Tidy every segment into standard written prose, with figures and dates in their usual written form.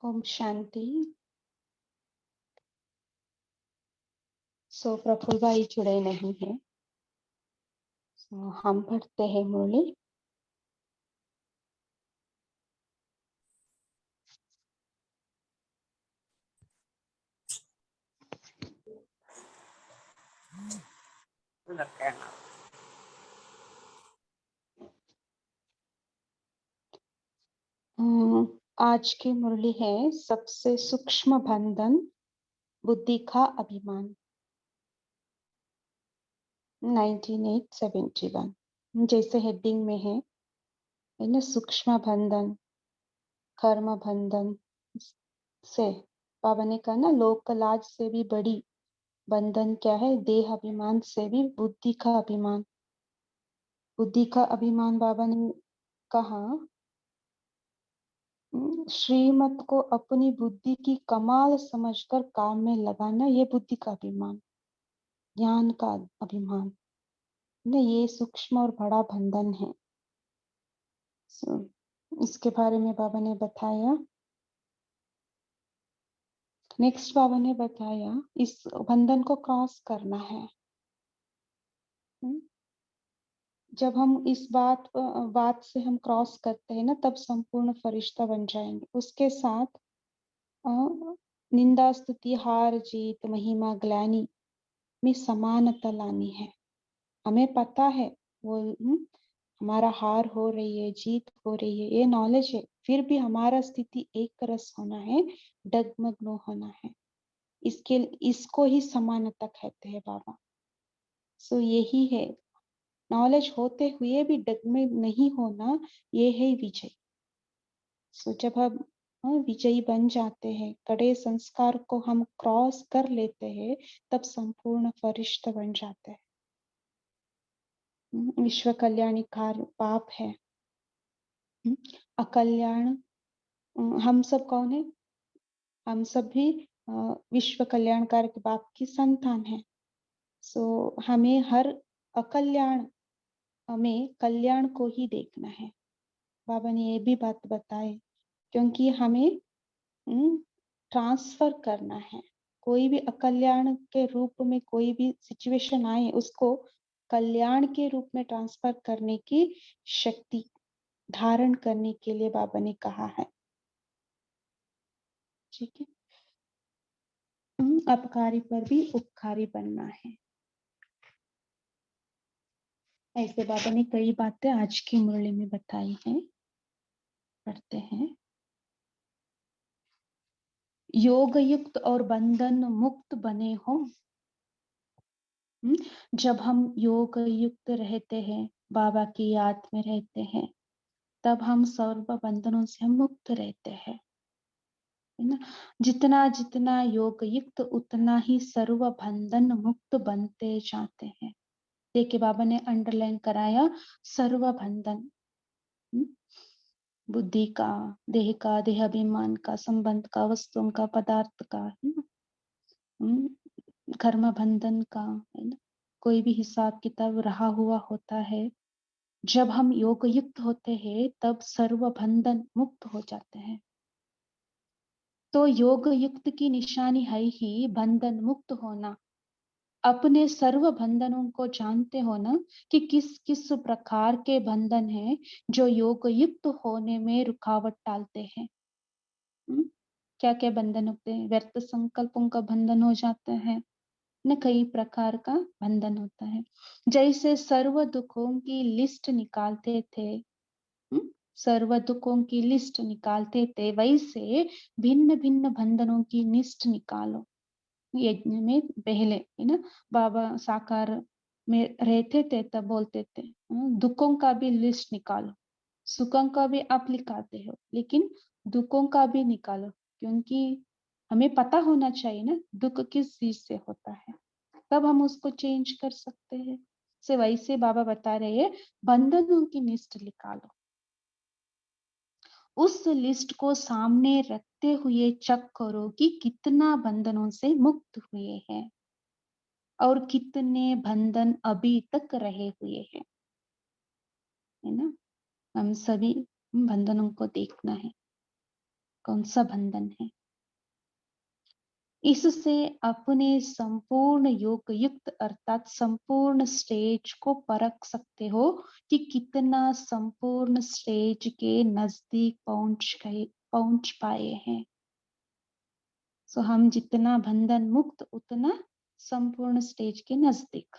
ओम शांति। प्रफुल्ल भाई जुड़े नहीं है। हम पढ़ते हैं मुरली। आज की मुरली है सबसे सूक्ष्म बंधन बुद्धि का अभिमान। 1971 जैसे हेडिंग में है ना, सूक्ष्म बंधन कर्म बंधन से बाबा ने कहा ना, लोक लाज से भी बड़ी बंधन क्या है? देह अभिमान से भी बुद्धि का अभिमान। बुद्धि का अभिमान बाबा ने कहा, श्रीमत को अपनी बुद्धि की कमाल समझकर काम में लगाना, ये बुद्धि का अभिमान, ज्ञान का अभिमान न, ये सूक्ष्म और बड़ा बंधन है। इसके बारे में बाबा ने बताया। नेक्स्ट बाबा ने बताया इस बंधन को क्रॉस करना है। जब हम इस बात से हम क्रॉस करते हैं ना, तब संपूर्ण फरिश्ता बन जाएंगे। उसके साथ निंदा स्तुति हार जीत महिमा ग्लानि में समानता लानी है। हमें पता है वो हमारा हार हो रही है, जीत हो रही है, ये नॉलेज है, फिर भी हमारा स्थिति एक रस होना है, डगमग न होना है। इसको ही समानता कहते हैं बाबा। यही है, नॉलेज होते हुए भी डगमग नहीं होना, ये है विजय। जब हम विजयी बन जाते हैं, कड़े संस्कार को हम क्रॉस कर लेते हैं, तब संपूर्ण फरिश्ता बन जाते हैं। विश्व कल्याणी कार्य पाप है। अकल्याण, हम सब कौन है? हम सब भी विश्व कल्याणकार के बाप की संतान है। हमें हर अकल्याण में कल्याण को ही देखना है। बाबा ने ये भी बात बताई, क्योंकि हमें ट्रांसफर करना है। कोई भी अकल्याण के रूप में कोई भी सिचुएशन आए, उसको कल्याण के रूप में ट्रांसफर करने की शक्ति धारण करने के लिए बाबा ने कहा है। ठीक है, अपकारी पर भी उपकारी बनना है। ऐसे बाबा ने कई बातें आज की मुरली में बताई हैं। पढ़ते हैं। योग युक्त और बंधन मुक्त बने हो। जब हम योग युक्त रहते हैं, बाबा की याद में रहते हैं, तब हम सर्व बंधनों से हम मुक्त रहते हैं, है ना। जितना जितना योग युक्त उतना ही सर्व बंधन मुक्त बनते जाते हैं। देखिए बाबा ने अंडरलाइन कराया, सर्व बंधन, बुद्धि का, देह का, देहाभिमान का, संबंध का, वस्तुओं का, पदार्थ का, है ना, कर्म बंधन का, है ना। कोई भी हिसाब किताब रहा हुआ होता है, जब हम योग युक्त होते हैं तब सर्व बंधन मुक्त हो जाते हैं। तो योग युक्त की निशानी है ही बंधन मुक्त होना। अपने सर्व बंधनों को जानते हो ना, कि किस किस प्रकार के बंधन हैं जो योग युक्त होने में रुकावट डालते हैं। क्या क्या बंधन होते हैं? व्यर्थ संकल्पों का बंधन हो जाता है न, कई प्रकार का बंधन होता है। जैसे सर्व दुखों की लिस्ट निकालते थे, सर्व दुखों की लिस्ट निकालते थे, वैसे भिन्न भिन्न बंधनों की लिस्ट निकालो। यज्ञ में पहले, है ना, बाबा साकार में रहते थे तब बोलते थे, दुखों का भी लिस्ट निकालो। सुखों का भी आप निकालते हो, लेकिन दुखों का भी निकालो, क्योंकि हमें पता होना चाहिए ना दुख किस चीज से होता है, तब हम उसको चेंज कर सकते हैं। से वैसे बाबा बता रहे हैं, बंधनों की लिस्ट निकालो। उस लिस्ट को सामने रखते हुए चेक करो कि कितना बंधनों से मुक्त हुए हैं और कितने बंधन अभी तक रहे हुए हैं, है ना। हम सभी बंधनों को देखना है। कौन सा बंधन है। इससे अपने संपूर्ण योग युक्त अर्थात संपूर्ण स्टेज को परख सकते हो कि कितना संपूर्ण स्टेज के नजदीक पहुंच पाए हैं। सो हम जितना बंधन मुक्त उतना संपूर्ण स्टेज के नजदीक।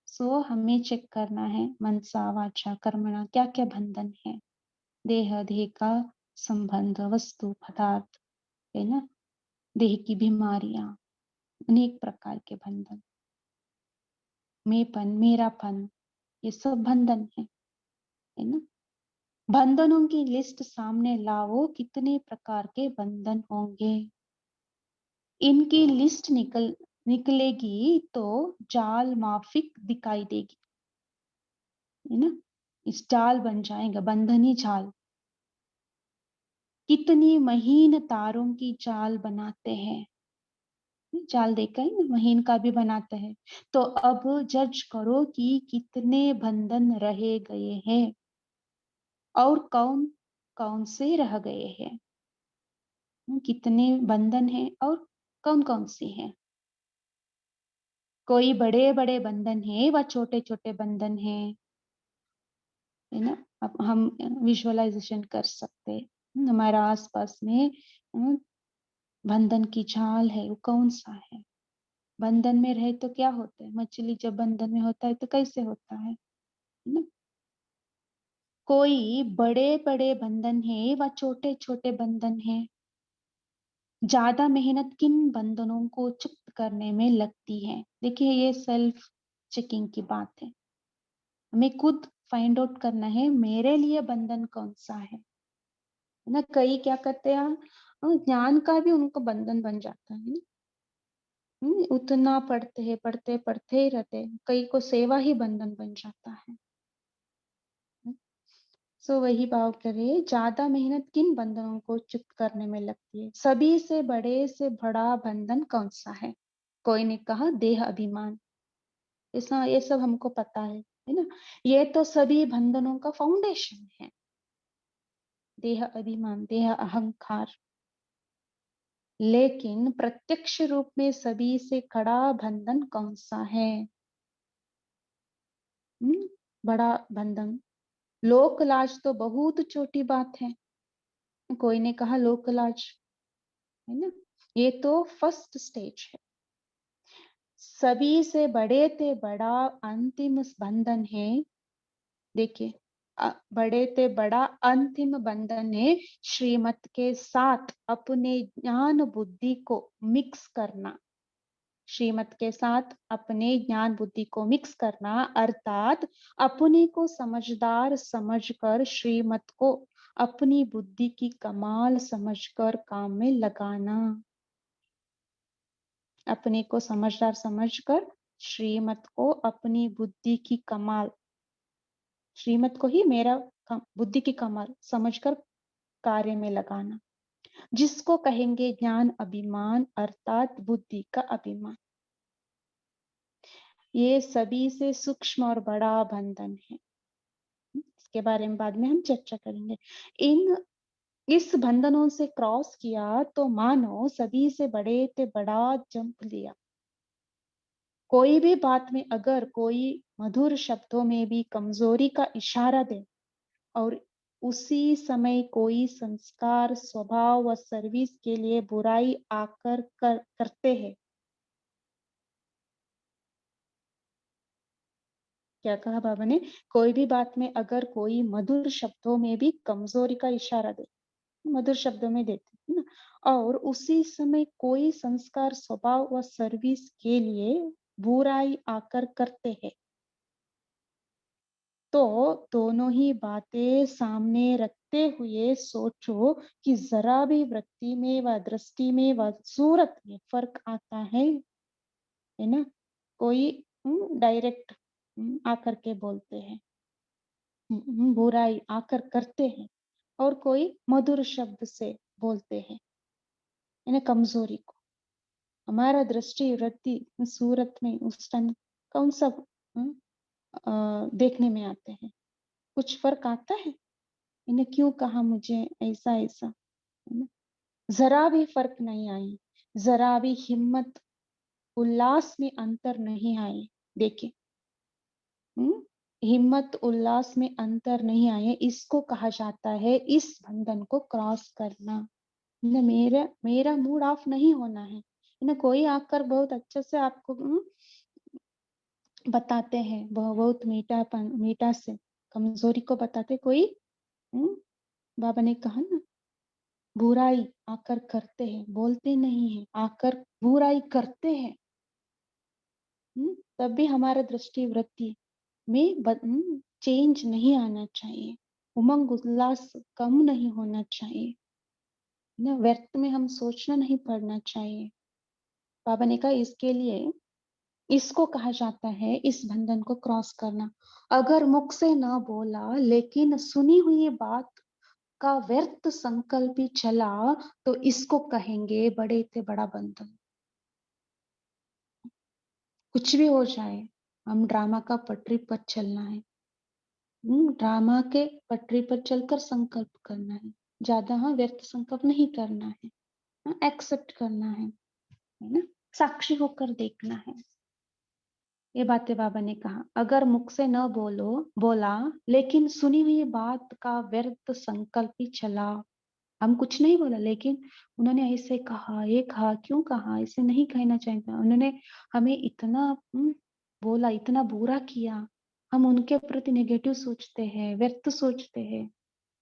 सो हमें चेक करना है मनसा वाचा कर्मणा क्या क्या बंधन है। देह का संबंध, वस्तु पदार्थ, है ना, देह की बीमारियां, अनेक प्रकार के बंधन, मेपन, मेरापन, ये सब बंधन है ना। बंधनों की लिस्ट सामने लाओ, कितने प्रकार के बंधन होंगे। इनकी लिस्ट निकलेगी तो जाल माफिक दिखाई देगी, है ना। इस जाल बन जाएगा, बंधनी जाल। कितनी महीन तारों की जाल बनाते हैं, जाल देखा है ना, महीन का भी बनाते हैं। तो अब जज करो कि कितने बंधन रह गए हैं और कौन कौन से रह गए हैं। कितने बंधन हैं और कौन कौन से हैं। कोई बड़े बड़े बंधन है व छोटे छोटे बंधन है ना। अब हम विजुअलाइजेशन कर सकते हैं, हमारा आसपास में बंधन की जाल है, वो कौन सा है। बंधन में रहे तो क्या होता है, मछली जब बंधन में होता है तो कैसे होता है ना। कोई बड़े बड़े बंधन है व छोटे छोटे बंधन है। ज्यादा मेहनत किन बंधनों को चुक्त करने में लगती है। देखिए ये सेल्फ चेकिंग की बात है, हमें खुद फाइंड आउट करना है मेरे लिए बंधन कौन सा है ना। कई क्या करते हैं, ज्ञान का भी उनको बंधन बन जाता है ना। उतना पढ़ते हैं, पढ़ते पढ़ते ही रहते हैं, कई को सेवा ही बंधन बन जाता है। सो वही भाव करे, ज्यादा मेहनत किन बंधनों को चुक्त करने में लगती है। सभी से बड़ा बंधन कौन सा है। कोई ने कहा देह अभिमान, ऐसा ये सब हमको पता है ना। ये तो सभी बंधनों का फाउंडेशन है, देह अभिमान, देह अहंकार। लेकिन प्रत्यक्ष रूप में सभी से कड़ा बंधन कौन सा है। बड़ा बंधन, लोक लाज तो बहुत छोटी बात है। कोई ने कहा लोक लाज, है ना, ये तो फर्स्ट स्टेज है। सभी से बड़े ते बड़ा अंतिम बंधन है। देखिए बड़े ते बड़ा अंतिम बंधन है श्रीमत के साथ अपने ज्ञान बुद्धि को मिक्स करना। श्रीमत के साथ अपने ज्ञान बुद्धि को मिक्स करना अर्थात अपने को समझदार समझकर श्रीमत को अपनी बुद्धि की कमाल समझकर काम में लगाना। अपने को समझदार समझकर श्रीमत को अपनी बुद्धि की कमाल, श्रीमत को ही मेरा बुद्धि की कमाल समझकर कार्य में लगाना, जिसको कहेंगे ज्ञान अभिमान अर्थात बुद्धि का अभिमान। ये सभी से सूक्ष्म और बड़ा बंधन है, इसके बारे में बाद में हम चर्चा करेंगे। इस बंधनों से क्रॉस किया तो मानो सभी से बड़े ते बड़ा जंप लिया। कोई भी बात में अगर कोई मधुर शब्दों में भी कमजोरी का इशारा दे और उसी समय कोई संस्कार स्वभाव व सर्विस के लिए बुराई आकर करते हैं। क्या कहा बाबा ने, कोई भी बात में अगर कोई मधुर शब्दों में भी कमजोरी का इशारा दे, मधुर शब्दों में देते है ना, और उसी समय कोई संस्कार स्वभाव व सर्विस के लिए बुराई आकर करते हैं, तो दोनों ही बातें सामने रखते हुए सोचो कि जरा भी वृत्ति में व दृष्टि में व सूरत में फर्क आता है ना। कोई डायरेक्ट आकर के बोलते हैं, बुराई आकर करते हैं, और कोई मधुर शब्द से बोलते हैं, है ना, कमजोरी को। हमारा दृष्टि वृत्ति सूरत में उस टाइम कौन सा देखने में आते हैं, कुछ फर्क आता है। इन्हें क्यों कहा मुझे ऐसा ऐसा, है ना। जरा भी फर्क नहीं आई, जरा भी हिम्मत उल्लास में अंतर नहीं आए। देखिए, हिम्मत उल्लास में अंतर नहीं आए, इसको कहा जाता है इस बंधन को क्रॉस करना। ना मेरा मेरा मूड ऑफ नहीं होना है ना। कोई आकर बहुत अच्छे से आपको बताते हैं, बहुत मीठा से कमजोरी को बताते कोई। हम्म, बाबा ने कहा ना, बुराई आकर करते हैं, बोलते नहीं है, आकर बुराई करते हैं। तब भी हमारा दृष्टि वृत्ति में चेंज नहीं आना चाहिए, उमंग उल्लास कम नहीं होना चाहिए ना, व्यर्थ में हम सोचना नहीं पड़ना चाहिए। बाबा ने कहा इसके लिए इसको कहा जाता है इस बंधन को क्रॉस करना। अगर मुख से ना बोला लेकिन सुनी हुई बात का व्यर्थ संकल्प ही चला, तो इसको कहेंगे बड़े से बड़ा बंधन। कुछ भी हो जाए, हम ड्रामा का पटरी पर चलना है। ड्रामा के पटरी पर चलकर संकल्प करना है, ज्यादा हाँ व्यर्थ संकल्प नहीं करना है, एक्सेप्ट करना है ना, साक्षी होकर देखना है। ये बातें बाबा ने कहा। अगर मुख से न बोला लेकिन सुनी हुई बात का व्यर्थ संकल्प ही चला, हम कुछ नहीं बोला लेकिन उन्होंने ऐसे कहा, ये कहा, क्यों कहा, इसे नहीं कहना चाहिए था, उन्होंने हमें इतना बोला, इतना बुरा किया, हम उनके प्रति नेगेटिव सोचते हैं, व्यर्थ सोचते हैं।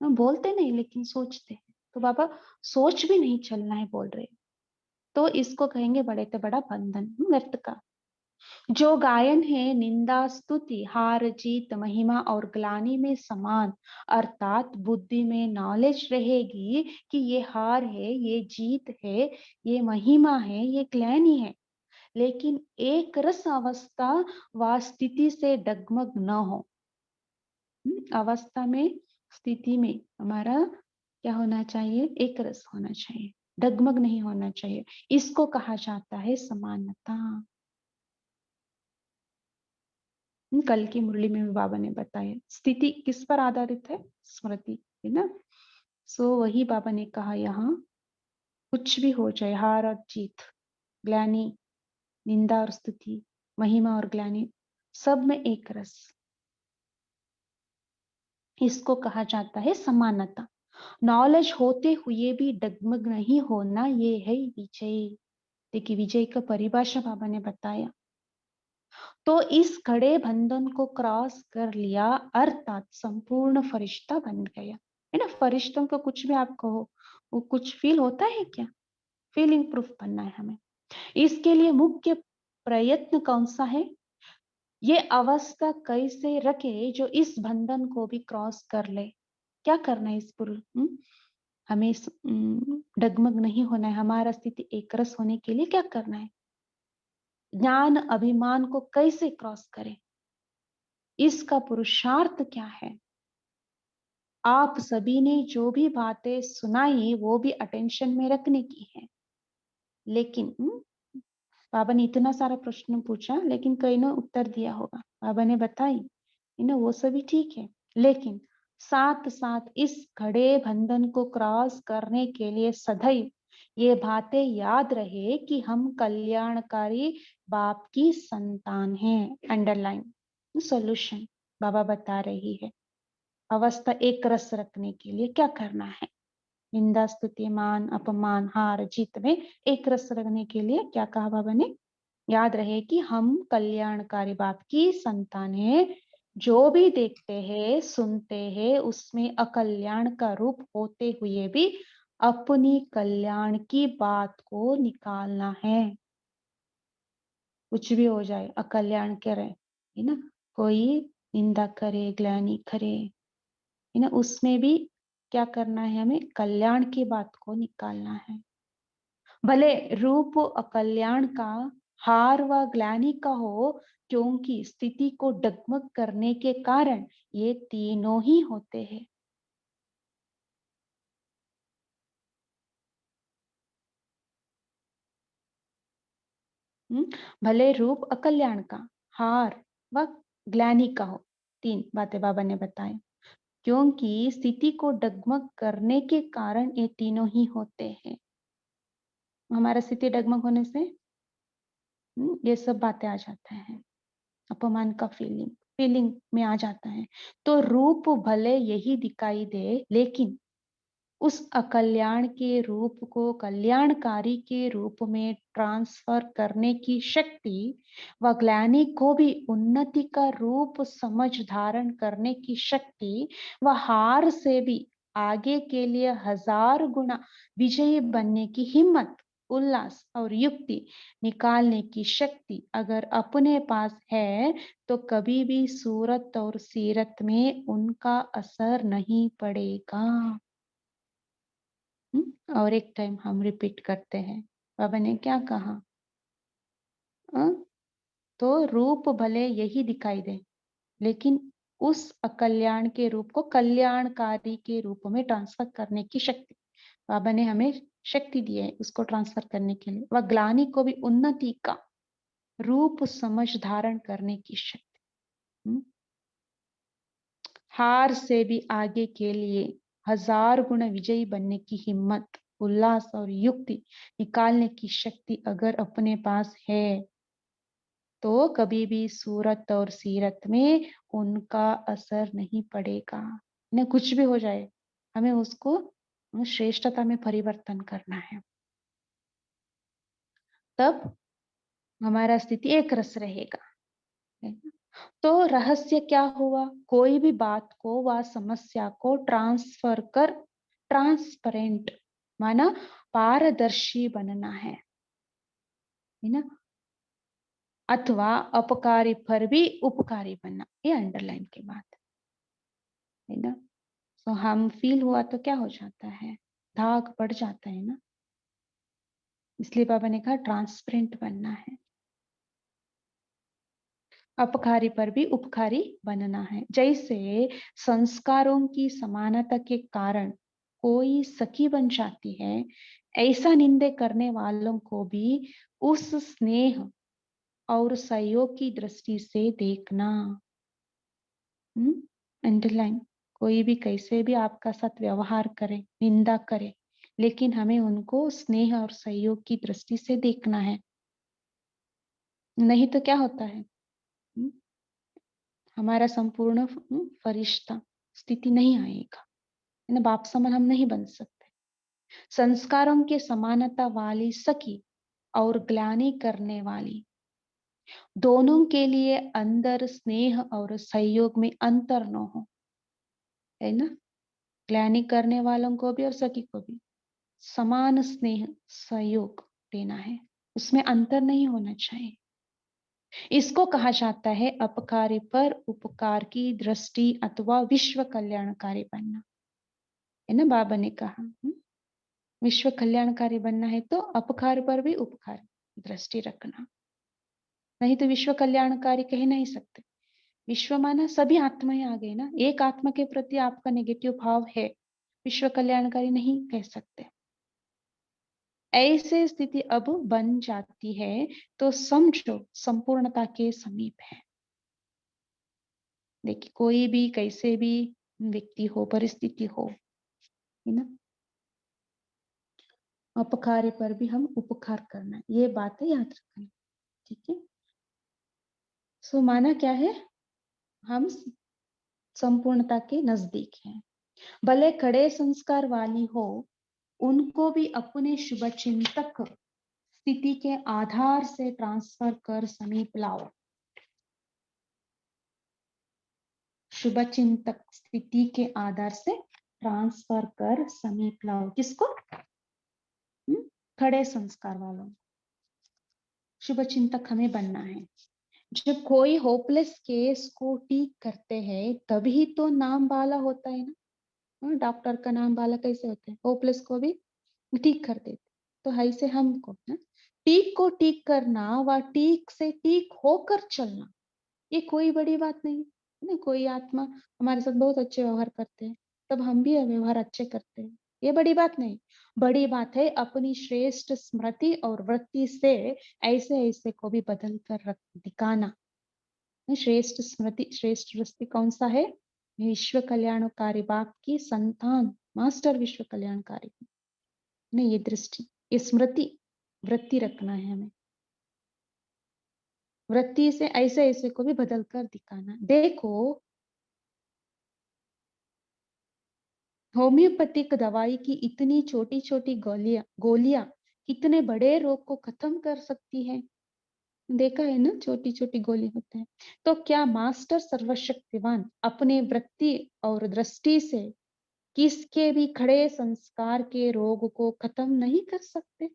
हम बोलते नहीं लेकिन सोचते हैं। तो बाबा सोच भी नहीं चलना है बोल रहे, तो इसको कहेंगे बड़े से बड़ा बंधन व्यर्थ का। जो गायन है निंदा स्तुति हार जीत महिमा और ग्लानि में समान, अर्थात बुद्धि में नॉलेज रहेगी कि ये हार है, ये जीत है, ये महिमा है, ये ग्लानि है, लेकिन एक रस अवस्था व स्थिति से डगमग न हो। अवस्था में, स्थिति में हमारा क्या होना चाहिए, एक रस होना चाहिए, डगमग नहीं होना चाहिए। इसको कहा जाता है समानता। कल की मुरली में भी बाबा ने बताया, स्थिति किस पर आधारित है, स्मृति, है ना। सो वही बाबा ने कहा यहाँ, कुछ भी हो जाए, हार और जीत, ग्लानि, निंदा और स्तुति, महिमा और ग्लानि, सब में एक रस, इसको कहा जाता है समानता। नॉलेज होते हुए भी डगमग नहीं होना, ये है विजय। देखिए विजय का परिभाषा बाबा ने बताया। तो इस खड़े बंधन को क्रॉस कर लिया, अर्थात संपूर्ण फरिश्ता बन गया, है ना। फरिश्तों को कुछ भी आप कहो, वो कुछ फील होता है क्या, फीलिंग प्रूफ बनना है हमें। इसके लिए मुख्य प्रयत्न कौन सा है, ये अवस्था कैसे रखे जो इस बंधन को भी क्रॉस कर ले। क्या करना है इस हमें डगमग नहीं होना है, हमारा स्थिति एकरस होने के लिए क्या करना है, ज्ञान अभिमान को कैसे क्रॉस करें, इसका पुरुषार्थ क्या है। आप सभी ने जो भी बातें सुनाई वो भी अटेंशन में रखने की है, लेकिन बाबा ने इतना सारा प्रश्न पूछा लेकिन कई ने उत्तर दिया होगा, बाबा ने बताई, वो सभी ठीक है, लेकिन साथ साथ इस खड़े बंधन को क्रॉस करने के लिए सदैव ये बातें याद रहे कि हम कल्याणकारी बाप की संतान हैं। अंडरलाइन सॉल्यूशन बाबा बता रही है। अवस्था एक रस रखने के लिए क्या करना है, निंदा स्तुति मान अपमान हार जीत में एक रस रखने के लिए क्या कहा बाबा ने, याद रहे कि हम कल्याणकारी बाप की संतान है। जो भी देखते हैं सुनते हैं उसमें अकल्याण का रूप होते हुए भी अपनी कल्याण की बात को निकालना है। कुछ भी हो जाए, अकल्याण करे, है ना, कोई निंदा करे ग्लानि करे, है ना, उसमें भी क्या करना है, हमें कल्याण की बात को निकालना है। भले रूप अकल्याण का, हार व ग्लानि का हो, क्योंकि स्थिति को डगमग करने के कारण ये तीनों ही होते हैं। भले रूप अकल्याण का, हार व ग्लानि का हो, तीन बातें बाबा ने बताए। क्योंकि स्थिति को डगमग करने के कारण ये तीनों ही होते हैं। हमारा स्थिति डगमग होने से ये सब बातें आ जाता है, अपमान का फीलिंग में आ जाता है। तो रूप भले यही दिखाई दे, लेकिन उस अकल्याण के रूप को कल्याणकारी के रूप में ट्रांसफर करने की शक्ति व ग्लानि को भी उन्नति का रूप समझ धारण करने की शक्ति व हार से भी आगे के लिए 1000 गुना विजयी बनने की हिम्मत, उल्लास और युक्ति निकालने की शक्ति अगर अपने पास है तो कभी भी सूरत और सीरत में उनका असर नहीं पड़ेगा। और एक टाइम हम रिपीट करते हैं, बाबा ने क्या कहा? तो रूप भले यही दिखाई दे, लेकिन उस अकल्याण के रूप को कल्याणकारी के रूप में ट्रांसफर करने की शक्ति बाबा ने हमें शक्ति दी है उसको ट्रांसफर करने के लिए। वह ग्लानि को भी उन्नति का रूप समझ धारण करने की शक्ति, हार से भी आगे के लिए 1000 गुना विजयी बनने की हिम्मत, उल्लास और युक्ति निकालने की शक्ति अगर अपने पास है तो कभी भी सूरत और सीरत में उनका असर नहीं पड़ेगा। न कुछ भी हो जाए, हमें उसको श्रेष्ठता में परिवर्तन करना है, तब हमारा स्थिति एक रस रहेगा। तो रहस्य क्या हुआ? कोई भी बात को व समस्या को ट्रांसफर कर ट्रांसपेरेंट माना पारदर्शी बनना है ना, अथवा अपकारी पर भी उपकारी बनना, ये अंडरलाइन की बात है ना। तो हम फील हुआ तो क्या हो जाता है, धाक बढ़ जाता है ना, इसलिए बाबा ने कहा ट्रांसपेरेंट बनना है, अपकारी पर भी उपकारी बनना है। जैसे संस्कारों की समानता के कारण कोई सखी बन जाती है, ऐसा निंदे करने वालों को भी उस स्नेह और सहयोग की दृष्टि से देखना। अंडरलाइन, कोई भी कैसे भी आपका साथ व्यवहार करे, निंदा करे, लेकिन हमें उनको स्नेह और सहयोग की दृष्टि से देखना है, नहीं तो क्या होता है, हमारा संपूर्ण फरिश्ता स्थिति नहीं आएगा, है ना, बाप समान हम नहीं बन सकते। संस्कारों के समानता वाली सखी और ग्लानि करने वाली, दोनों के लिए अंदर स्नेह और सहयोग में अंतर न हो, है ना। ग्लानि करने वालों को भी और सखी को भी समान स्नेह सहयोग देना है, उसमें अंतर नहीं होना चाहिए। इसको कहा जाता है अपकारी पर उपकार की दृष्टि अथवा विश्व कल्याणकारी बनना, है ना। बाबा ने कहा विश्व कल्याणकारी बनना है तो अपकार पर भी उपकार दृष्टि रखना, नहीं तो विश्व कल्याणकारी कह नहीं सकते। विश्व माना सभी आत्माएं आ गई ना, एक आत्मा के प्रति आपका नेगेटिव भाव है, विश्व कल्याणकारी नहीं कह सकते। ऐसे स्थिति अब बन जाती है तो समझो संपूर्णता के समीप है। देखिए कोई भी कैसे भी व्यक्ति हो, परिस्थिति हो, है ना, अपकार पर भी हम उपकार करना है, ये बातें याद रखना, ठीक है। सो माना क्या है, हम संपूर्णता के नजदीक हैं। भले खड़े संस्कार वाली हो, उनको भी अपने शुभ चिंतक स्थिति के आधार से ट्रांसफर कर समीप लाओ। शुभ चिंतक स्थिति के आधार से ट्रांसफर कर समीप लाओ, किसको? खड़े संस्कार वालों। शुभ चिंतक हमें बनना है। जब कोई होपलेस केस को ठीक करते हैं तभी तो नाम वाला होता है ना। डॉक्टर का नाम वाला कैसे होता है, होपलेस को भी ठीक कर देते, तो ऐसे हमको ना ठीक को ठीक करना व ठीक से ठीक होकर चलना, ये कोई बड़ी बात नहीं है ना। कोई आत्मा हमारे साथ बहुत अच्छे व्यवहार करते हैं, तब हम भी व्यवहार अच्छे करते हैं, ये बड़ी बात नहीं। बड़ी बात है अपनी श्रेष्ठ स्मृति और वृत्ति से ऐसे ऐसे को भी बदल कर दिखाना। श्रेष्ठ स्मृति, श्रेष्ठ वृत्ति कौन सा है? विश्व कल्याणकारी बाप की संतान, मास्टर विश्व कल्याणकारी ने ये दृष्टि, ये स्मृति, वृत्ति रखना है हमें। वृत्ति से ऐसे ऐसे को भी बदल कर दिखाना। देखो होम्योपैथिक दवाई की इतनी छोटी छोटी गोलियां गोलियां कितने बड़े रोग को खत्म कर सकती है। देखा है ना, छोटी छोटी गोली होते हैं। तो क्या मास्टर सर्वशक्तिवान अपने वृत्ति और दृष्टि से किसके भी खड़े संस्कार के रोग को खत्म नहीं कर सकते?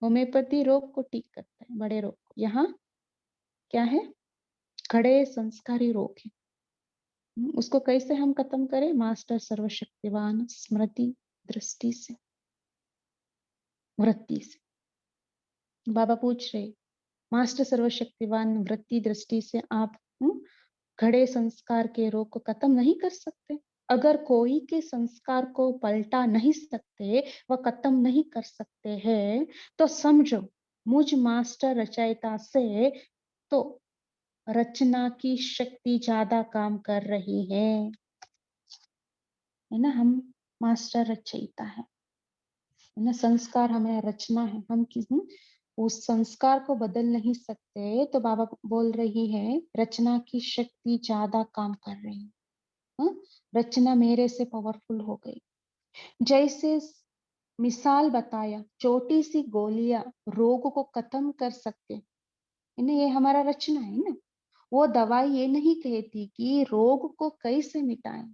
होम्योपैथी रोग को ठीक करता है, बड़े रोग को। यहाँ क्या है? खड़े संस्कारी रोग है। उसको कैसे हम खत्म करें? मास्टर सर्वशक्तिवान स्मृति दृष्टि से, वृत्ति से। बाबा पूछ रहे, मास्टर सर्वशक्तिवान वृत्ति दृष्टि से आप खड़े संस्कार के रोग को खत्म नहीं कर सकते। अगर कोई के संस्कार को पलटा नहीं सकते, वह खत्म नहीं कर सकते हैं, तो समझो मुझ मास्टर रचयिता से तो रचना की शक्ति ज्यादा काम कर रही है ना। हम मास्टर रचयिता है ना, संस्कार हमें रचना है। हम किस उस संस्कार को बदल नहीं सकते, तो बाबा बोल रही है रचना की शक्ति ज्यादा काम कर रही है। रचना मेरे से पावरफुल हो गई। जैसे मिसाल बताया, छोटी सी गोलियां रोग को खत्म कर सकते है ना, ये हमारा रचना है ना। वो दवाई ये नहीं कहती कि रोग को कैसे मिटाएं।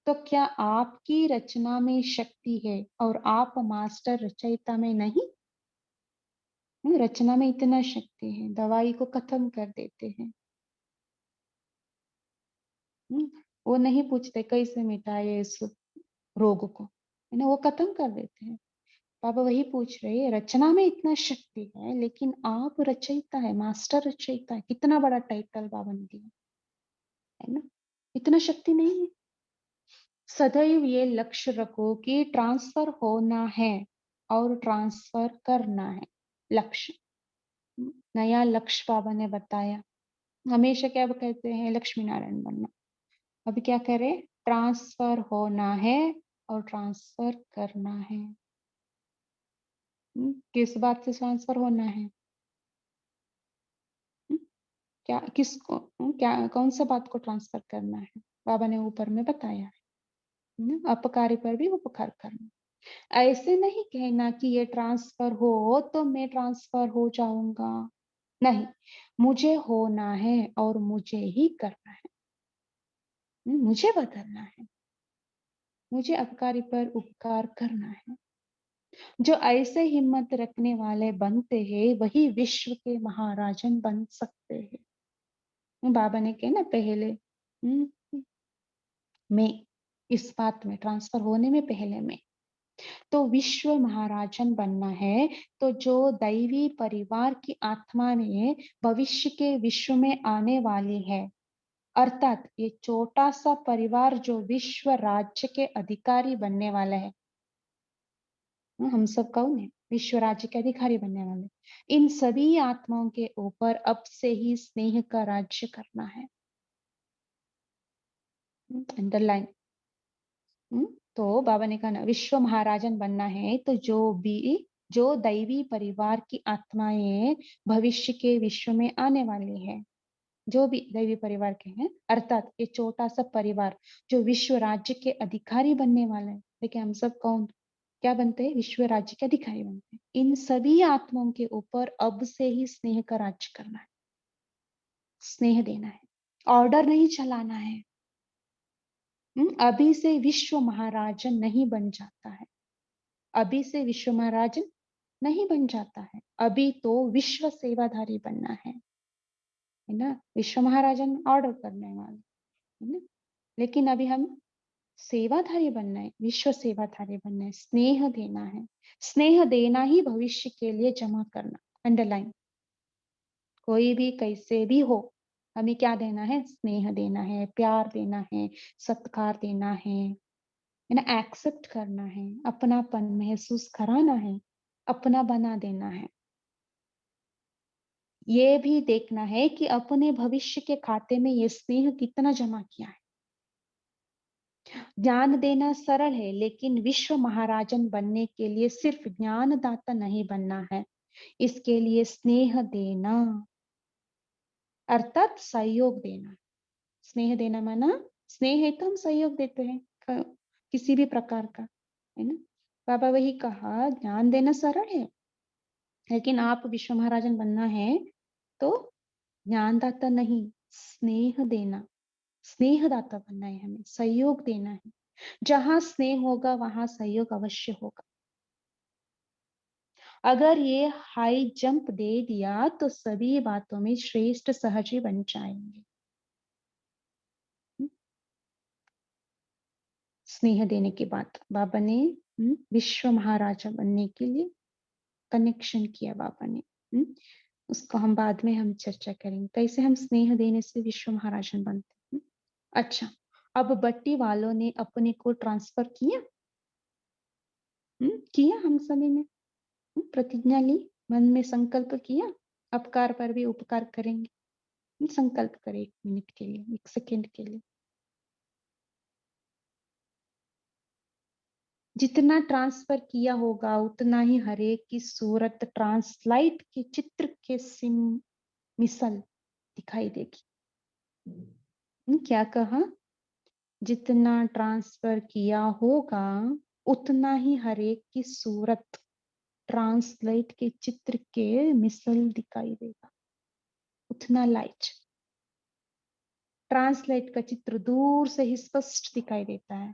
तो क्या आपकी रचना में शक्ति है और आप मास्टर रचयिता में नहीं? रचना में इतना शक्ति है, दवाई को खत्म कर देते हैं। वो नहीं पूछते कैसे मिटाए इस रोग को, है ना, वो खत्म कर देते हैं। बाबा वही पूछ रहे हैं, रचना में इतना शक्ति है लेकिन आप रचयिता है, मास्टर रचयिता है। कितना बड़ा टाइटल बाबा ने दिया है ना, इतना शक्ति नहीं है। सदैव ये लक्ष्य रखो कि ट्रांसफर होना है और ट्रांसफर करना है। लक्ष्य, नया लक्ष्य बाबा ने बताया। हमेशा क्या कहते हैं? लक्ष्मी नारायण बनना। अभी क्या करें? ट्रांसफर होना है और ट्रांसफर करना है। किस बात से ट्रांसफर होना है? क्या किसको, क्या कौन सा बात को ट्रांसफर करना है? बाबा ने ऊपर में बताया है, अपकारी पर भी उपकार करना। ऐसे नहीं कहना कि ये ट्रांसफर हो तो मैं ट्रांसफर हो जाऊंगा। नहीं, मुझे होना है और मुझे ही करना है। मुझे बदलना है, मुझे अपकारी पर उपकार करना है। जो ऐसे हिम्मत रखने वाले बनते हैं वही विश्व के महाराजन बन सकते हैं। बाबा ने कहा ना पहले, मैं इस बात में ट्रांसफर होने में पहले में तो विश्व महाराजन बनना है। तो जो दैवी परिवार की आत्मा ने भविष्य के विश्व में आने वाली है, अर्थात ये छोटा सा परिवार जो विश्व राज्य के अधिकारी बनने वाला है। हम सब कौन है? विश्व राज्य के अधिकारी बनने वाले। इन सभी आत्माओं के ऊपर अब से ही स्नेह का राज्य करना है। अंडरलाइन। तो बाबा ने कहा ना, विश्व महाराजन बनना है तो जो दैवी परिवार की आत्माएं भविष्य के विश्व में आने वाली है, जो भी दैवी परिवार के हैं, अर्थात ये छोटा सा परिवार जो विश्व राज्य के अधिकारी बनने वाला है। देखिए हम सब कौन क्या बनते हैं? विश्व राज्य के अधिकारी बनते हैं। इन सभी आत्माओं के ऊपर अब से ही स्नेह का राज्य करना है, स्नेह देना है, ऑर्डर नहीं चलाना है। अभी से विश्व महाराजन नहीं बन जाता है, अभी से विश्व महाराजन नहीं बन जाता है। अभी तो विश्व सेवाधारी बनना है ना। विश्व महाराजन ऑर्डर करने वाले है ना, लेकिन अभी हम सेवाधारी बनना है, विश्व सेवाधारी बनना है, स्नेह देना है। स्नेह देना ही भविष्य के लिए जमा करना। अंडरलाइन। कोई भी कैसे भी हो, हमें क्या देना है? स्नेह देना है, प्यार देना है, सत्कार देना है ना, एक्सेप्ट करना है, अपनापन महसूस कराना है, अपना बना देना है। ये भी देखना है कि अपने भविष्य के खाते में ये स्नेह कितना जमा किया है। ज्ञान देना सरल है, लेकिन विश्व महाराजन बनने के लिए सिर्फ ज्ञानदाता नहीं बनना है, इसके लिए स्नेह देना अर्थात सहयोग देना। स्नेह देना माना, स्नेह है तो हम सहयोग देते हैं किसी भी प्रकार का, है ना। बाबा वही कहा, ज्ञान देना सरल है, लेकिन आप विश्व महाराजन बनना है तो ज्ञानदाता नहीं, स्नेह देना, स्नेहदाता बनना है, हमें सहयोग देना है। जहां स्नेह होगा वहां सहयोग अवश्य होगा। अगर ये हाई जंप दे दिया तो सभी बातों में श्रेष्ठ सहजी बन जाएंगे। स्नेह देने के बाद बाबा ने विश्व महाराजा बनने के लिए कनेक्शन किया बाबा ने। उसको हम बाद में हम चर्चा करेंगे, कैसे हम स्नेह देने से विश्व महाराजन बनते हैं। अच्छा, अब बट्टी वालों ने अपने को ट्रांसफर किया, किया हम सभी ने, प्रतिज्ञा ली, मन में संकल्प किया, अपकार पर भी उपकार करेंगे। संकल्प करें 1 मिनट के लिए, 1 सेकेंड के लिए। जितना ट्रांसफर किया होगा उतना ही हरेक की सूरत ट्रांसलाइट के चित्र के सिम मिसल दिखाई देगी। क्या कहा? जितना ट्रांसफर किया होगा उतना ही हरेक की सूरत ट्रांसलेट के चित्र के मिसल दिखाई देगा। उतना लाइट, ट्रांसलेट का चित्र दूर से ही स्पष्ट दिखाई देता है।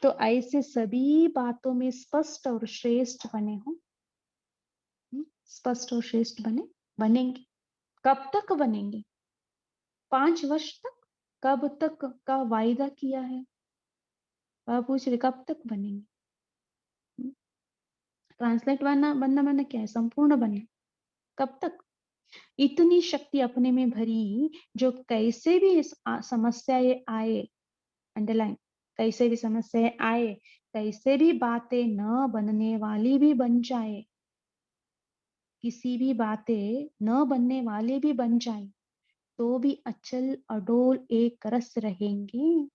तो ऐसे सभी बातों में स्पष्ट और श्रेष्ठ बने हो, स्पष्ट और श्रेष्ठ बनेंगे। कब तक बनेंगे? 5 वर्ष तक? कब तक का वायदा किया है? आप पूछ रहे कब तक बनेंगे? ट्रांसलेट बनना बनना क्या है? संपूर्ण बनना। कब तक? इतनी शक्ति अपने में भरी जो कैसे भी समस्याएं आए, अंडरलाइन, कैसे भी समस्याएं आए, कैसे भी बातें न बनने वाली भी बन जाए, किसी भी बातें न बनने वाले भी बन जाए, तो भी अचल अडोल एक रस रहेंगे।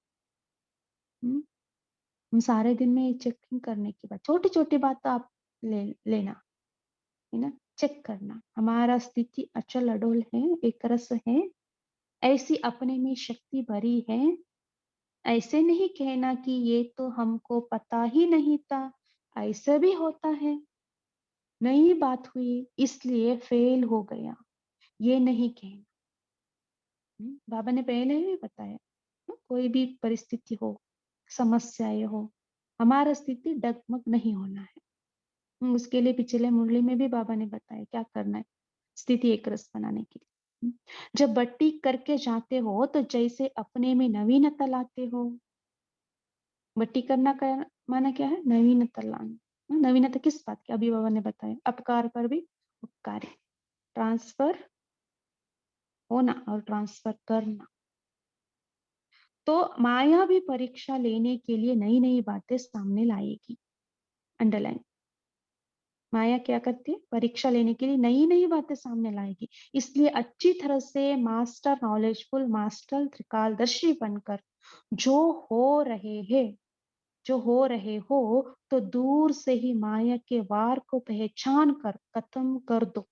हम सारे दिन में चेकिंग करने के बाद छोटी छोटी बात आप लेना, है ना, चेक करना, हमारा स्थिति अचल अडोल है, एक रस है, ऐसी अपने में शक्ति भरी है। ऐसे नहीं कहना कि ये तो हमको पता ही नहीं था, ऐसा भी होता है, नई बात हुई इसलिए फेल हो गया, ये नहीं कहना। बाबा ने पहले ही बताया, कोई भी परिस्थिति हो, समस्याएं हो, हमारा स्थिति डगमग नहीं होना है। उसके लिए पिछले मुरली में भी बाबा ने बताया क्या करना है स्थिति एक रस बनाने के लिए। जब बट्टी करके जाते हो तो जैसे अपने में नवीनता लाते हो। बट्टी करना का माना क्या है? नवीनता लाना। नवीनता किस बात की? अभी बाबा ने बताया, अपकार पर भी उपकार, ट्रांसफर होना और ट्रांसफर करना। तो माया भी परीक्षा लेने के लिए नई नई बातें सामने लाएगी। अंडरलाइन, माया क्या करती है? परीक्षा लेने के लिए नई नई बातें सामने लाएगी। इसलिए अच्छी तरह से मास्टर नॉलेजफुल, मास्टर त्रिकालदर्शी बनकर जो हो रहे हैं, जो हो रहे हो, तो दूर से ही माया के वार को पहचान कर खत्म कर दो।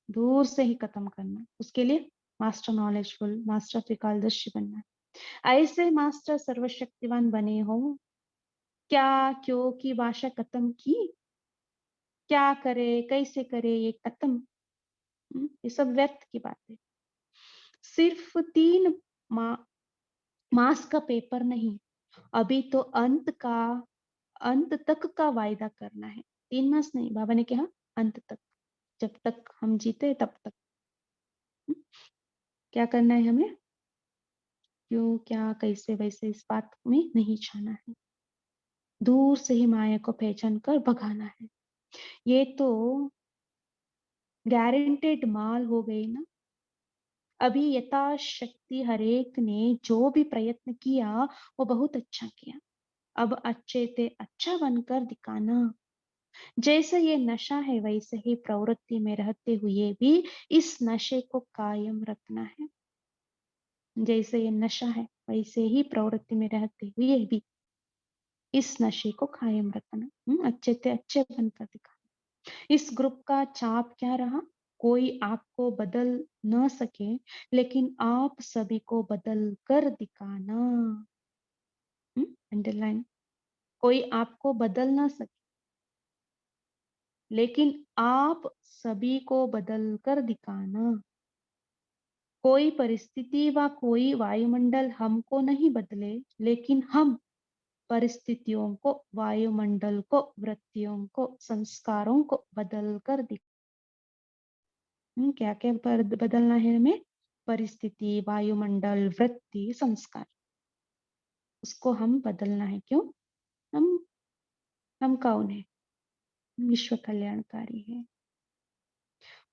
दूर से ही खत्म करना, उसके लिए मास्टर नॉलेजफुल, मास्टर त्रिकालदर्शी बनना है। ऐसे मास्टर सर्वशक्तिवान बने हो, क्या क्यों की भाषा खत्म की, क्या करे कैसे करे ये खत्म, ये सब व्यर्थ की बात है। सिर्फ 3 मास का पेपर नहीं, अभी तो अंत तक का वायदा करना है। 3 मास नहीं, बाबा ने कहा अंत तक, जब तक हम जीते तब तक। क्या करना है हमें? क्यों क्या कैसे वैसे इस बात में नहीं जाना है, दूर से ही माया को पहचान कर भगाना है। ये तो गारंटेड माल हो गई ना। अभी यथाशक्ति हरेक ने जो भी प्रयत्न किया वो बहुत अच्छा किया। अब अच्छे से अच्छा बनकर दिखाना, जैसे ये नशा है वैसे ही प्रवृत्ति में रहते हुए भी इस नशे को कायम रखना है। जैसे ये नशा है वैसे ही प्रवृत्ति में रहते हुए भी इस नशे को कायम रखना। अच्छे से अच्छे बनकर दिखाना। इस ग्रुप का चाप क्या रहा? कोई आपको बदल न सके लेकिन आप सभी को बदल कर दिखाना। अंडरलाइन। कोई आपको बदल ना सके लेकिन आप सभी को बदल कर दिखाना। कोई परिस्थिति व कोई वायुमंडल हमको नहीं बदले लेकिन हम परिस्थितियों को, वायुमंडल को, वृत्तियों को, संस्कारों को बदल कर क्या क्या बदलना है हमें? परिस्थिति, वायुमंडल, वृत्ति, संस्कार, उसको हम बदलना है। क्यों? हम कौन है? विश्व कल्याणकारी है।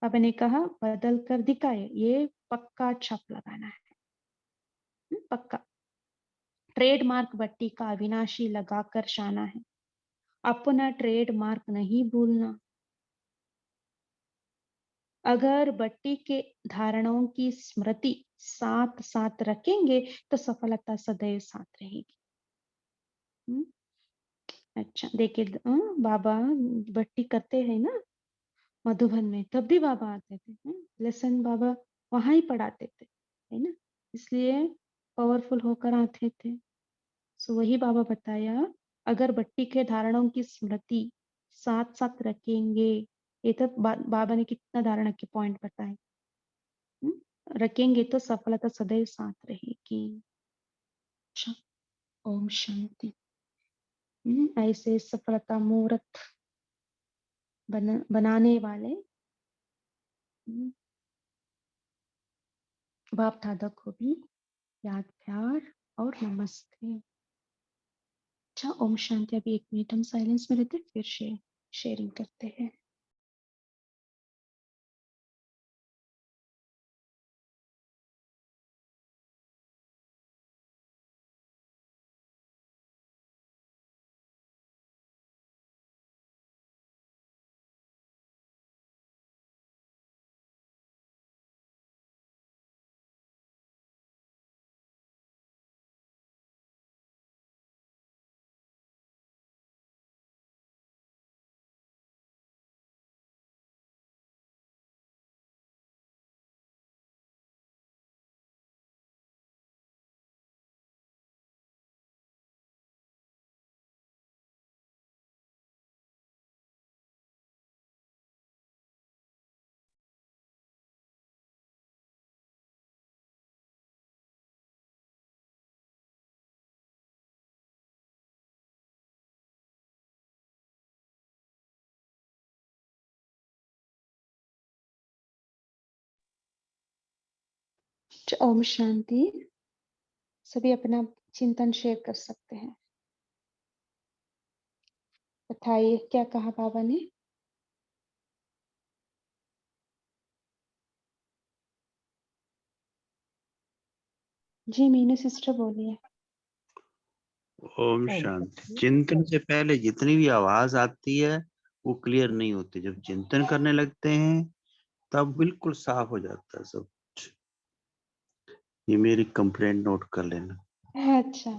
बाबा ने कहा बदल कर दिखाए, ये पक्का छाप लगाना है। पक्का ट्रेडमार्क बट्टी का अविनाशी लगाकर शाना है। अपना ट्रेडमार्क नहीं भूलना। अगर बट्टी के धारणाओं की स्मृति साथ साथ रखेंगे तो सफलता सदैव साथ रहेगी। अच्छा देखिए, बाबा बट्टी करते हैं ना मधुबन में, तब भी बाबा आते थे। लेसन बाबा वहां ही पढ़ाते थे, है ना, इसलिए पावरफुल होकर आते थे। सो वही बाबा बताया, अगर बट्टी के धारणाओं की स्मृति साथ साथ रखेंगे, ये तो बाबा ने कितना धारणा के पॉइंट बताए, रखेंगे तो सफलता सदैव साथ रहेगी। अच्छा, ओम शांति। ऐसे सफलता मुहूर्त बनाने वाले बाप दादा को भी याद, प्यार और नमस्ते। अच्छा, ओम शांति। अभी 1 मिनट हम साइलेंस में रहते, फिर शेयरिंग करते हैं। ओम शांति। सभी अपना चिंतन शेयर कर सकते हैं। बताइए क्या कहा बाबा ने। जी मीनू सिस्टर बोलिए। ओम शांति। चिंतन से पहले जितनी भी आवाज आती है वो क्लियर नहीं होती, जब चिंतन करने लगते हैं तब बिल्कुल साफ हो जाता है सब। ये मेरी कंप्लेंट नोट कर लेना। अच्छा।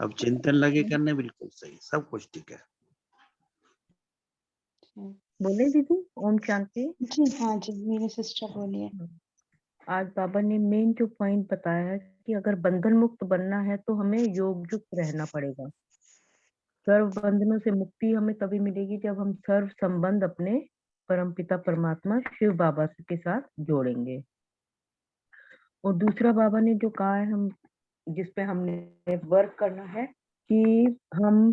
अब चिंतन लगे करने, बिल्कुल सही, सब कुछ ठीक है। बोले दीदी, ओम शांति। जी हाँ जी, मीनू सिस्टर बोलिए। आज बाबा ने मेन जो पॉइंट बताया है कि अगर बंधन मुक्त बनना है तो हमें योग युक्त रहना पड़ेगा। सर्व बंधनों से मुक्ति हमें तभी मिलेगी जब हम सर्व संबंध अपने परमपिता परमात्मा शिव बाबा के साथ जोड़ेंगे। और दूसरा बाबा ने जो कहा है, हम जिसपे हमने वर्क करना है कि हम